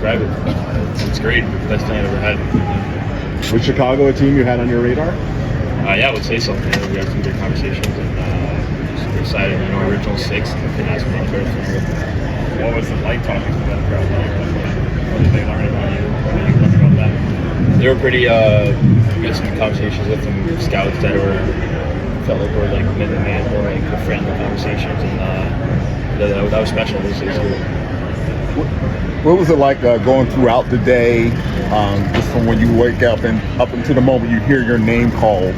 describe it. It's great. Best thing I've ever had. Was Chicago a team you had on your radar? Yeah, I would say so. We had some good conversations, and super excited. You know, our original 6, and couldn't ask for any better from here. What was it like talking to them throughout the year? What did they learn about you? What did you learn about them? They were pretty. We had some conversations with them, scouts that felt like were like man, more like friendly conversations, and that was special. It was good. What was it like going throughout the day, just from when you wake up and up until the moment you hear your name called?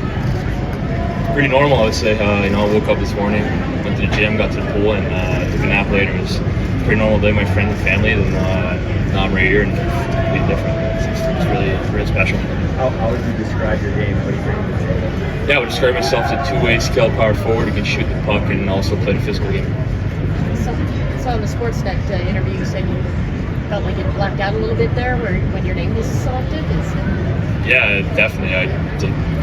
Pretty normal, I would say. I woke up this morning, went to the gym, got to the pool, and took a nap later. It was a pretty normal day with my friends and family. And now I'm right here, and it's completely different. It's really special. How would you describe your game? What do you bring to the table? Yeah, I would describe myself as a two-way skilled power forward who can shoot the puck and also play the physical game. So in the Sportsnet interview, you said you felt like you blacked out a little bit there when your name was selected. Yeah, definitely. I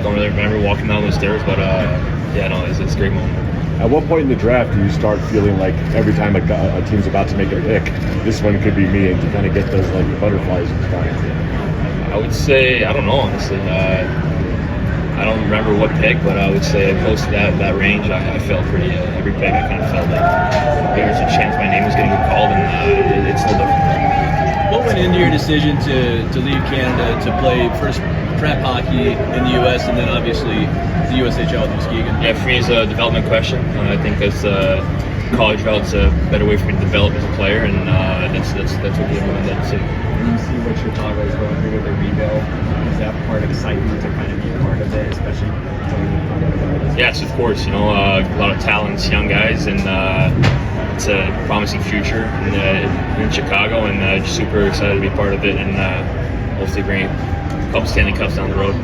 don't really remember walking down those stairs, but it's a great moment. At what point in the draft do you start feeling like every time a team's about to make a pick, this one could be me, and to kind of get those like butterflies and stuff? I would say, I don't know, honestly. I don't remember what pick, but I would say close to that range. I felt pretty, every pick I kind of felt like there was a chance my name was going to get called, and it's still different. What went into your decision to leave Canada to play first prep hockey in the U.S. and then obviously the USHL with Muskegon? Yeah, for me it's a development question. I think as college route's a better way for me to develop as a player, and that's what gave me that decision. When you see what Chicago is going through with their rebuild, is that part exciting to kind of be part of it, especially during the Yes, of course. You know, a lot of talents, young guys, and it's a promising future in Chicago, and just super excited to be part of it, and hopefully bring a couple Stanley Cups down the road.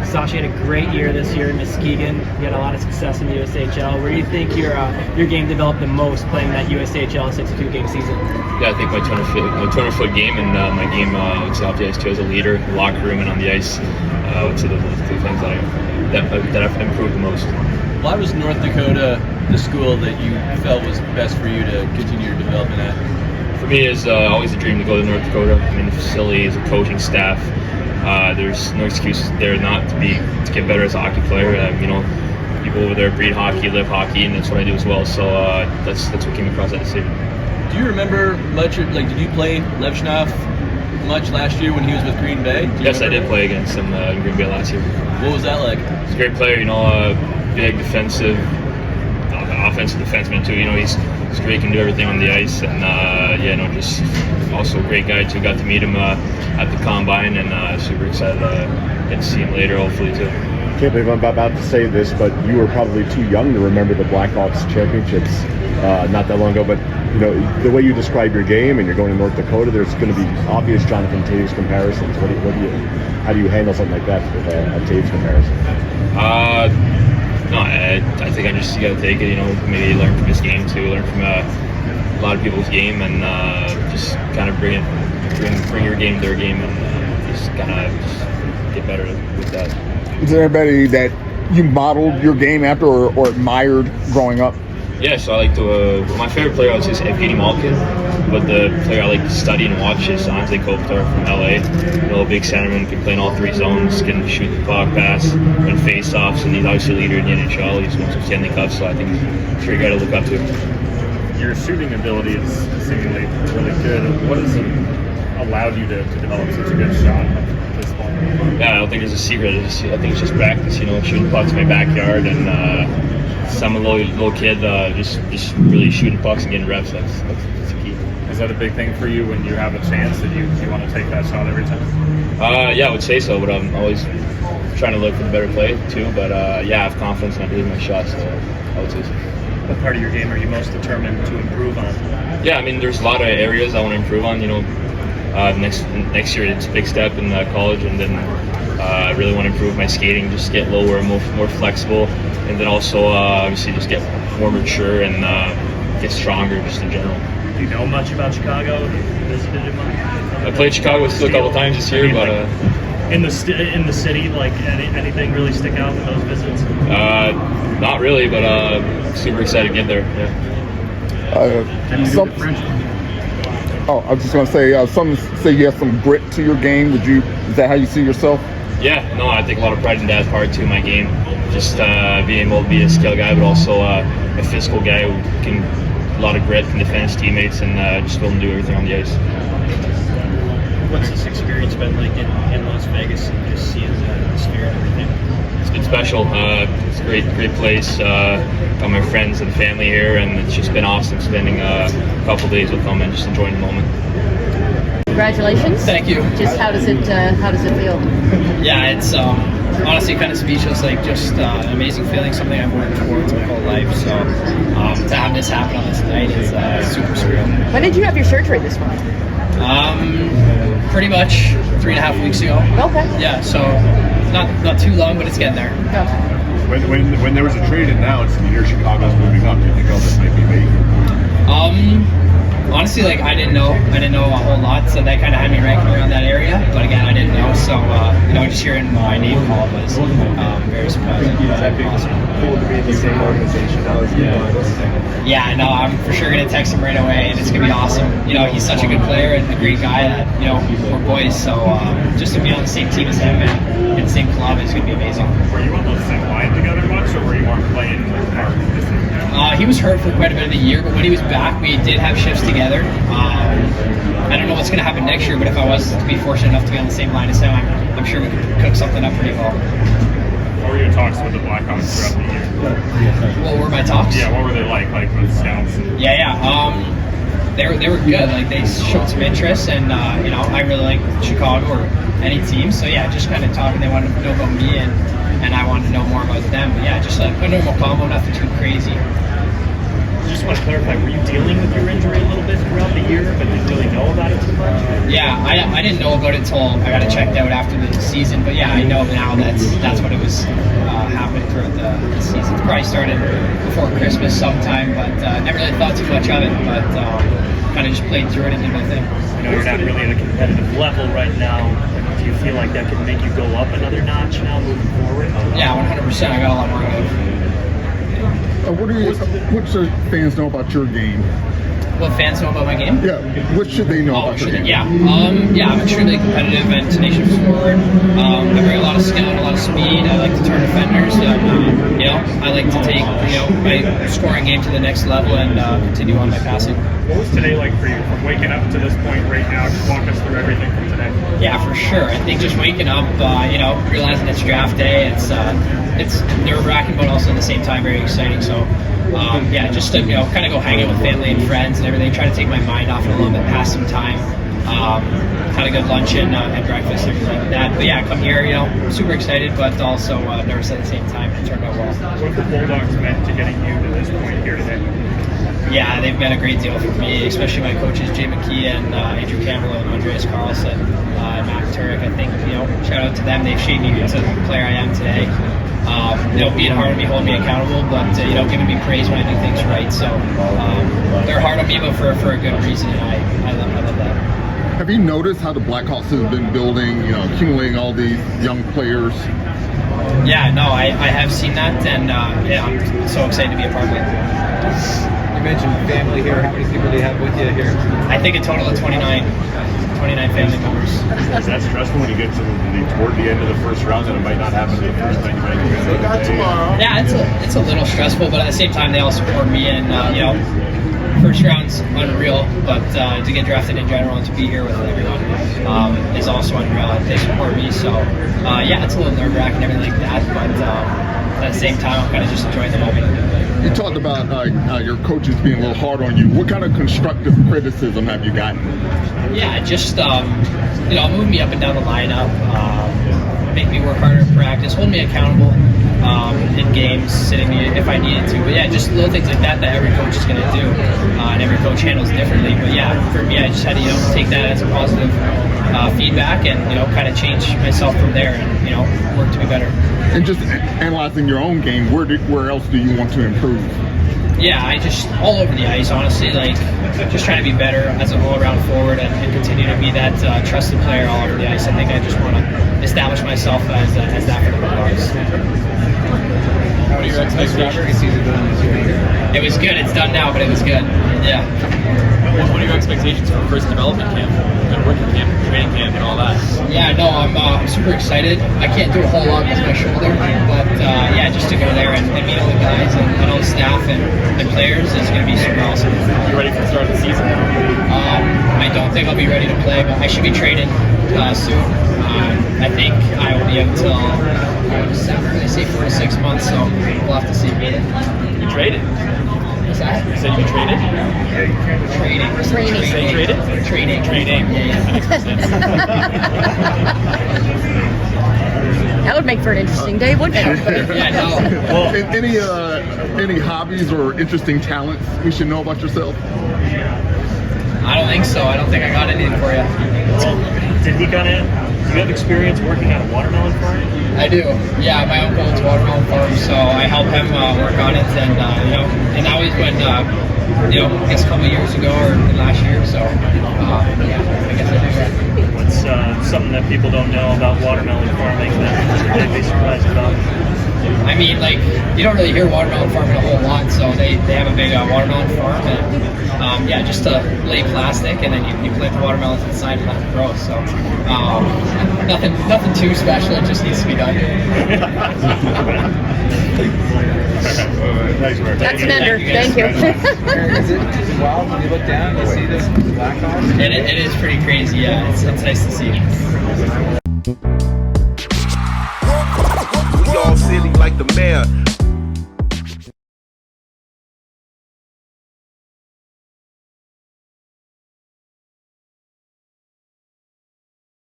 Sacha had a great year this year in Muskegon. You had a lot of success in the USHL. Where do you think your game developed the most playing that USHL 62-game season? Yeah, I think my 200-foot game and my game off the ice too as a leader, in the locker room and on the ice. I would say those are the two things that I've improved the most. Why was North Dakota the school that you felt was best for you to continue your development at? For me, it's always a dream to go to North Dakota. I mean, the facilities, the coaching staff. There's no excuse there not to get better as a hockey player. People over there breed hockey, live hockey, and that's what I do as well. So that's what came across that decision. Do you remember much? Did you play Levshnoff much last year when he was with Green Bay? Yes, I did play against him in Green Bay last year. What was that like? He's a great player. Big defensive, offensive defenseman too. He's great, can do everything on the ice, and just also a great guy too. Got to meet him at the combine, and super excited to get to see him later, hopefully too. Can't believe I'm about to say this, but you were probably too young to remember the Blackhawks championships not that long ago. But the way you describe your game, and you're going to North Dakota, there's going to be obvious Jonathan Toews comparisons. How do you handle something like that with a Toews comparison? No, I think you got to take it. Maybe learn from his game too, learn from a lot of people's game, and just kind of bring your game to their game, and just kind of get better with that. Is there anybody that you modeled your game after or admired growing up? Yeah, so I like my favorite player I would say is Evgeny Malkin, but the player I like to study and watch is Anze Kopitar from LA. A big centerman, can play in all three zones, can shoot the puck, pass, run face-offs, and he's obviously a leader in the NHL. He's won some Stanley Cups, so I think he's a great guy to look up to. Your shooting ability is seemingly really good. What has allowed you to develop such a good shot at this point? Yeah, I don't think there's a secret. I think it's just practice. Shooting pucks in my backyard, and some little kid just really shooting pucks and getting reps. That's the key. Is that a big thing for you when you have a chance that you want to take that shot every time? Yeah, I would say so, but I'm always trying to look for the better play too. But I have confidence and I believe in my shots, so I would say so. What part of your game are you most determined to improve on? Yeah, I mean, there's a lot of areas I want to improve on. Next year it's a big step in college, and then I really want to improve my skating, just get lower, more flexible, and then also obviously just get more mature and get stronger just in general. Do you know much about Chicago? Have you visited it much? I played Chicago a couple times this year, but in the city, like anything really stick out with those visits? Not really, but super excited to get there. Yeah. Oh, I was just going to say, some say you have some grit to your game. Is that how you see yourself? Yeah, no, I take a lot of pride in that part too in my game. Just being able to be a skill guy, but also a physical guy who can a lot of grit, can defend his teammates, and just willing to do everything on the ice. What's this experience been like in Las Vegas and just seeing the sphere and everything? It's been special. It's a great place. Got my friends and family here, and it's just been awesome spending a couple days with them and just enjoying the moment. Congratulations. Thank you. Just how does it feel? Yeah, it's honestly kind of speechless. Like just an amazing feeling, something I've worked towards my whole life. So to have this happen on this night is super surreal. When did you have your surgery this month? Pretty much 3.5 weeks ago. Okay. Yeah, so not too long, but it's getting there. Okay. When there was a trade announced and you hear Chicago's moving up, do you think, oh, this might be me? Honestly, like I didn't know a whole lot, so that kind of had me ranking around that area. But again, I didn't know, so just hearing my name called was very surprising. Awesome. Cool to be in the same organization now as Yeah, no, I'm for sure gonna text him right away, and it's gonna be awesome. He's such a good player and a great guy that we're boys. So just to be on the same team as him and in the same club is gonna be amazing. Were you on the same line together much, or were you more playing with Mark? He was hurt for quite a bit of the year, but when he was back, we did have shifts together. I don't know what's going to happen next year, but if I was to be fortunate enough to be on the same line as him, I'm sure we could cook something up pretty well. What were your talks with the Blackhawks throughout the year? What were my talks? Yeah, what were they like with scouts? They were good. Like they showed some interest, and I really like Chicago or any team. So yeah, just kind of talking. They wanted to know about me, and I wanted to know more about them. But yeah, just like a normal combo, nothing too crazy. I just want to clarify, were you dealing with your injury a little bit throughout the year, but didn't really know about it too much? Yeah, I didn't know about it until I got it checked out after the season. But yeah, I know now that's what it was happening throughout the season. It probably started before Christmas sometime, but never really thought too much of it. But kind of just played through it and did my thing. I know you're not really at a competitive level right now, but do you feel like that could make you go up another notch now moving forward? Yeah, 100%. I got a lot more to go. What should fans know about your game? What fans know about my game? Yeah, what should they know about your game? I'm extremely competitive and tenacious forward. I bring a lot of skill and a lot of speed. I like to turn defenders. I like to take my scoring game to the next level and continue on my passing. What was today like for you? From waking up to this point right now, just walk us through everything from today. Yeah, for sure. I think just waking up, realizing it's draft day, it's nerve-wracking, but also at the same time very exciting. So, just to kind of go hang out with family and friends and everything, try to take my mind off it a little bit, pass some time. Had a good lunch and breakfast and everything like that. But yeah, come here, super excited, but also nervous at the same time. It turned out well. What have the Bulldogs meant to getting you to this point here today? Yeah, they've been a great deal for me, especially my coaches Jay McKee and Andrew Campbell and Andreas Carlson and Matt Turek. I think shout out to them. They've shaped me into the player I am today. Being hard on me, holding me accountable, but giving me praise when I do things right. So they're hard on me, but for a good reason, and I love that. Have you noticed how the Blackhawks have been building, accumulating all these young players? Yeah, no, I have seen that, and I'm so excited to be a part of it. You mentioned family here. How many people do you have with you here? I think a total of 29 family members. Is that stressful when you get toward the end of the first round and it might not happen the first time you might get tomorrow? Yeah, it's a little stressful, but at the same time they all support me, and first round's unreal, but to get drafted in general and to be here with everyone is also unreal. They support me, so it's a little nerve-wracking and everything like that, but at the same time I'm kind of just enjoying the moment. You talked about your coaches being a little hard on you. What kind of constructive criticism have you gotten? Yeah, just moving me up and down the lineup, make me work harder in practice, hold me accountable in games, sitting me if I needed to. But yeah, just little things like that every coach is going to do, and every coach handles differently. But yeah, for me, I just had to take that as a positive feedback and kind of change myself from there and work to be better. And just analyzing your own game, where else do you want to improve? Yeah, I just all over the ice, honestly, like just trying to be better as an all-around forward and continue to be that trusted player all over the ice. I think I just want to establish myself as that for the Blackhawks. What are your expectations? It was good. It's done now, but it was good. Yeah. What are your expectations for first development camp and rookie camp, training camp, and all that? Yeah, no, I'm super excited. I can't do a whole lot with my shoulder, but yeah, just to go there and meet all the guys and all the staff and players is going to be super awesome. You ready for the start of the season? I don't think I'll be ready to play, but I should be training soon. I think I will be until December. They say 4 to 6 months, so we'll have to see. You traded? What's that? You said you traded? Training. Did you say traded? Training. Yeah. That makes more sense. That would make for an interesting day, wouldn't it? Yeah, no. Well, any hobbies or interesting talents we should know about yourself? I don't think so. I don't think I got anything for you. Well, do you have experience working on a watermelon farm? I do. Yeah, my uncle owns a watermelon farm, so I help him work on it, and and that was when I guess a couple of years ago or last year. So yeah, I guess I do that. What's something that people don't know about watermelon farming that they'd be surprised about? I mean, like, you don't really hear watermelon farming a whole lot, so they have a big watermelon farm, and yeah, just to lay plastic, and then you plant the watermelons inside and let them grow. So nothing too special. It just needs to be done. Thanks, Mark. That's an ender. Thank you. Is it wild when you look down and you see this Blackhawks? It is pretty crazy. Yeah, it's nice to see. We all silly like the mayor.